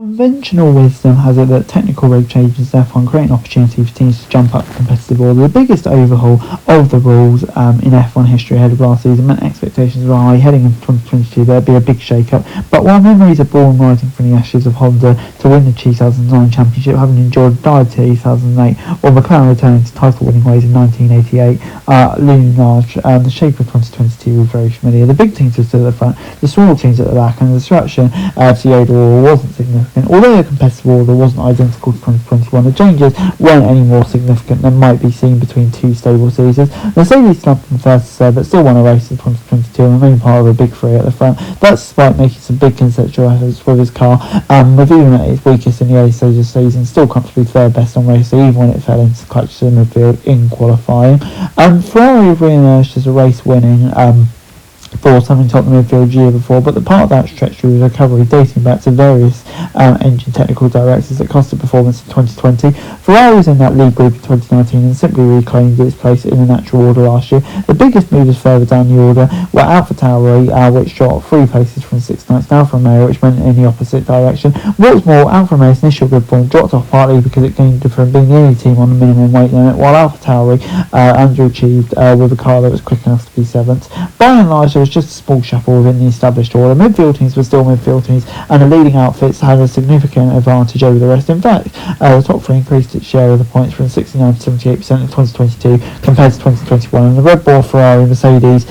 Conventional wisdom has it that technical reg changes in F1 create an opportunity for teams to jump up the competitive order. The biggest overhaul of the rules in F1 history ahead of last season meant expectations were high. Heading into 2022, there'd be a big shake-up. But while memories are born rising from the ashes of Honda to win the 2009 championship, having enjoyed died to 2008, or McLaren returning to title-winning ways in 1988, looming large, the shape of 2022 was very familiar. The big teams were still at the front, the small teams at the back, and the disruption to the overall wasn't significant. Although the competitive order wasn't identical to 2021, the changes weren't any more significant than might be seen between two stable seasons. Mercedes slumped from first to third, but still won a race in 2022 and remained part of a big three at the front. That's despite making some big conceptual efforts with his car, with even at its weakest in the early stages of the season, still comfortably third best on race, even when it fell into clutches in midfield in qualifying. Ferrari re-emerged as a race-winning force, having topped the midfield year before, but the part of that stretch through was recovery dating back to various engine technical directives that costed performance in 2020. Ferrari was in that league group in 2019 and simply reclaimed its place in the natural order last year. The biggest movers further down the order were AlphaTauri, which shot 3 places from 6 nights, and Alfa Romeo, which went in the opposite direction. What's more, Alfa Romeo's initial grid form dropped off partly because it gained from being the only team on the minimum weight limit, while AlphaTauri underachieved with a car that was quick enough to be 7th. By and large, there was just a small shuffle within the established order. Midfield teams were still midfield teams, and the leading outfits had a significant advantage over the rest. In fact, the top three increased its share of the points from 69 to 78% in 2022 compared to 2021, and the Red Bull, Ferrari, Mercedes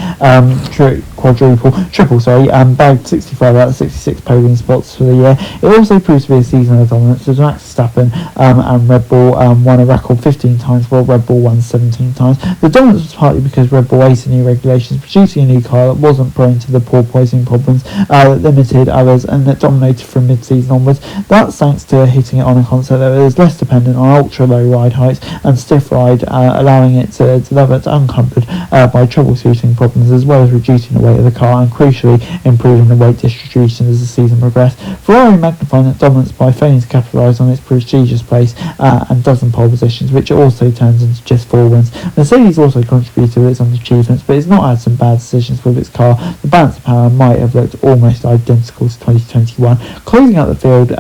bagged 65 out of 66 podium spots for the year. It also proved to be a season of dominance, as Max Verstappen and Red Bull won a record 15 times, while Red Bull won 17 times. The dominance was partly because Red Bull aced the new regulations, producing a new car that wasn't prone to the porpoising problems that limited others and that dominated from mid-season onwards. That's thanks to hitting it on a concept that was less dependent on ultra-low ride heights and stiff ride, allowing it to deliver unencumbered by troubleshooting problems, as well as reducing the weight of the car and crucially improving the weight distribution as the season progressed. Ferrari magnified that dominance by failing to capitalise on its prestigious place and dozen pole positions, which also turns into just 4 wins. Mercedes also contributed to its achievements, but it's not had some bad decisions with its car. The balance of power might have looked almost identical to 2021. Closing out the field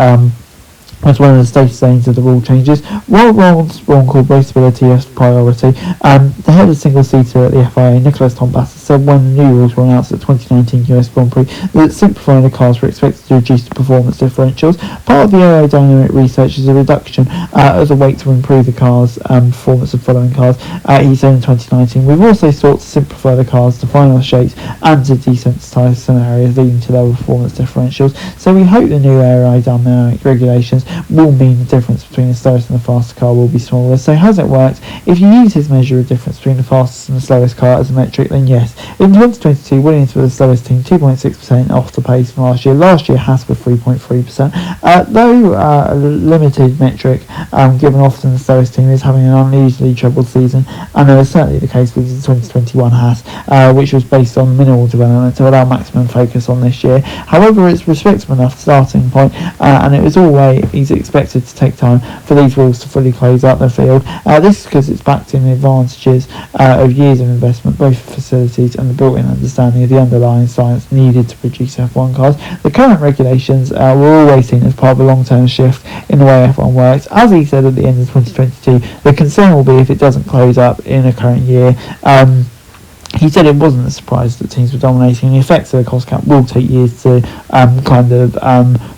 as one of the status aims of the rule changes. While Ron's called raceability a priority, the head of single-seater at the FIA, Nicholas Tombas, said when the new rules were announced at 2019 US Grand Prix that simplifying the cars were expected to reduce the performance differentials. Part of the aerodynamic research is a reduction of the weight to improve the car's performance of following cars. He said in 2019, we've also sought to simplify the cars to final shapes and to desensitise some areas leading to lower performance differentials. So we hope the new aerodynamic regulations will mean the difference between the slowest and the fastest car will be smaller. So has it worked? If you use his measure of difference between the fastest and the slowest car as a metric, then yes. In 2022, Williams were the slowest team, 2.6% off the pace from last year. Last year, Haas were 3.3%. Though a limited metric, given often the slowest team is having an unusually troubled season, and that was certainly the case with the 2021 Haas, which was based on minimal development to allow maximum focus on this year. However, it's respectable enough starting point, and it was always expected to take time for these rules to fully close out the field. This is because it's backed in the advantages of years of investment, both for facilities and the built-in understanding of the underlying science needed to produce F1 cars. The current regulations were always seen as part of a long-term shift in the way F1 works. As he said at the end of 2022, the concern will be if it doesn't close up in the current year. He said it wasn't a surprise that teams were dominating. The effects of the cost cap will take years to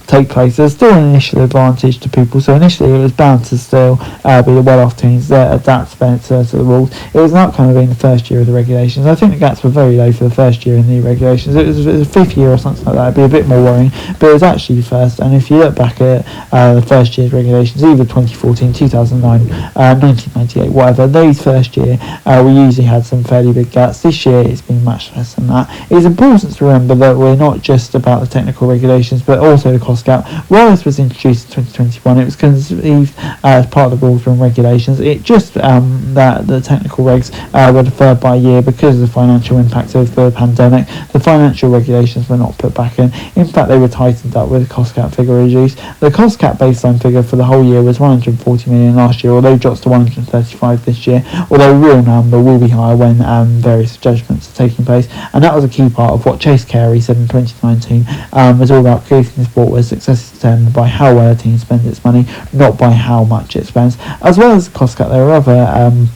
take place. There's still an initial advantage to people, so initially it was bound to still be the well-off teams that adapt better to the rules. It was an outcome of being the first year of the regulations. I think the gaps were very low for the first year in the regulations. It was the 5th year or something like that. It'd be a bit more worrying, but it was actually the first. And if you look back at the first year's regulations, either 2014, 2009, 1998, whatever, those first year we usually had some fairly big gaps. This year it's been much less than that. It's important to remember that we're not just about the technical regulations, but also the cost cap. While this was introduced in 2021, it was conceived as part of the rules and regulations. It just that the technical regs were deferred by a year because of the financial impact of the pandemic. The financial regulations were not put back in. In fact, they were tightened up with the cost cap figure reduced. The cost cap baseline figure for the whole year was 140 million last year, although it drops to 135 this year, although the real number will be higher when various judgments are taking place. And that was a key part of what Chase Carey said in 2019 was all about creating the sport where where success is determined by how well a team spends its money, not by how much it spends. As well as cost cut, there are other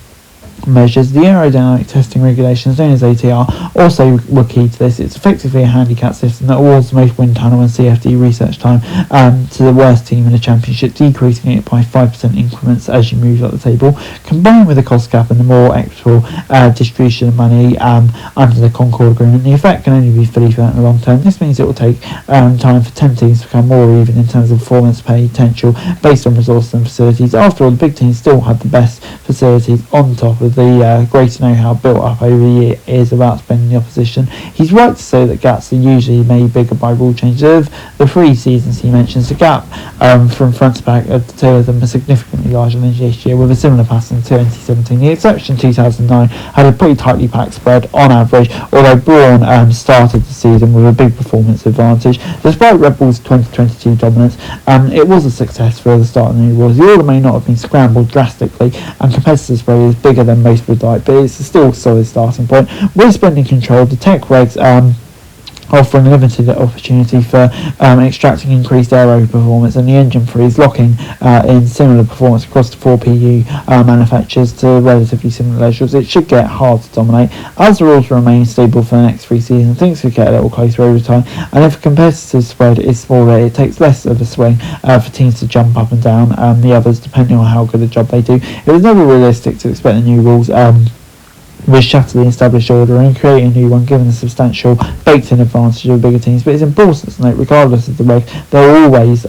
measures. The aerodynamic testing regulations, known as ATR, also were key to this. It's effectively a handicap system that awards the most wind tunnel and CFD research time to the worst team in the championship, decreasing it by 5% increments as you move up the table. Combined with the cost cap and the more equitable distribution of money under the Concord Agreement, the effect can only be fully felt in the long term. This means it will take time for 10 teams to become more even in terms of performance pay potential based on resources and facilities. After all, the big teams still have the best facilities on top of the greater know-how built up over the years of outspending the opposition. He's right to say that gaps are usually made bigger by rule changes. Of the 3 seasons he mentions, the gap from front to back of the two of them are significantly larger than this year, with a similar pattern to 2017. The exception 2009 had a pretty tightly packed spread on average, although Brawn started the season with a big performance advantage. Despite Red Bull's 2022 dominance, it was a success for the start of the new rules. The order may not have been scrambled drastically, and competitor spread is bigger than most would like, but it's still a solid starting point. With spending control, the tech regs offering limited opportunity for extracting increased aero performance, and the engine freeze locking in similar performance across the 4 PU manufacturers to relatively similar levels. It should get hard to dominate. As the rules remain stable for the next 3 seasons, things could get a little closer over time, and if a competitive spread is smaller, it takes less of a swing for teams to jump up and down the others, depending on how good a job they do. It was never realistic to expect the new rules would shatter the established order and create a new one, given the substantial baked-in advantage of bigger teams. But it's important to note, regardless of the reg, there will always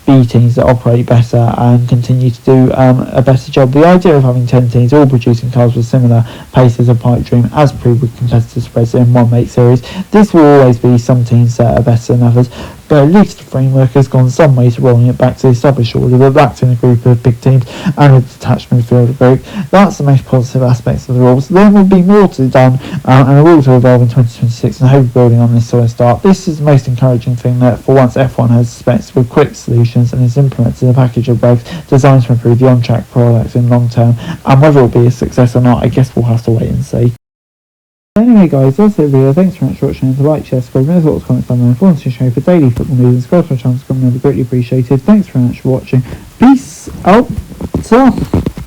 be teams that operate better and continue to do a better job. The idea of having 10 teams all producing cars with similar pace is a pipe dream, as proved with competitive spreads in one make series. This will always be some teams that are better than others, but at least the framework has gone some way to rolling it back to the established order, but back in a group of big teams and a detached midfielder group. That's the most positive aspects of the rules. There will be more to be done, and the rules will evolve in 2026, and I hope building on this solid start. This is the most encouraging thing, that for once F1 has specs with quick solutions and is implemented a package of regs designed to improve the on-track products in long term, and whether it will be a success or not, I guess we'll have to wait and see. Anyway guys, that's it for the video. Thanks very much for watching. Like, share, subscribe, and thoughts, comments down below. If you want to show for daily football news and subscribe to my channel, would be greatly appreciated. Thanks very much for watching. Peace out.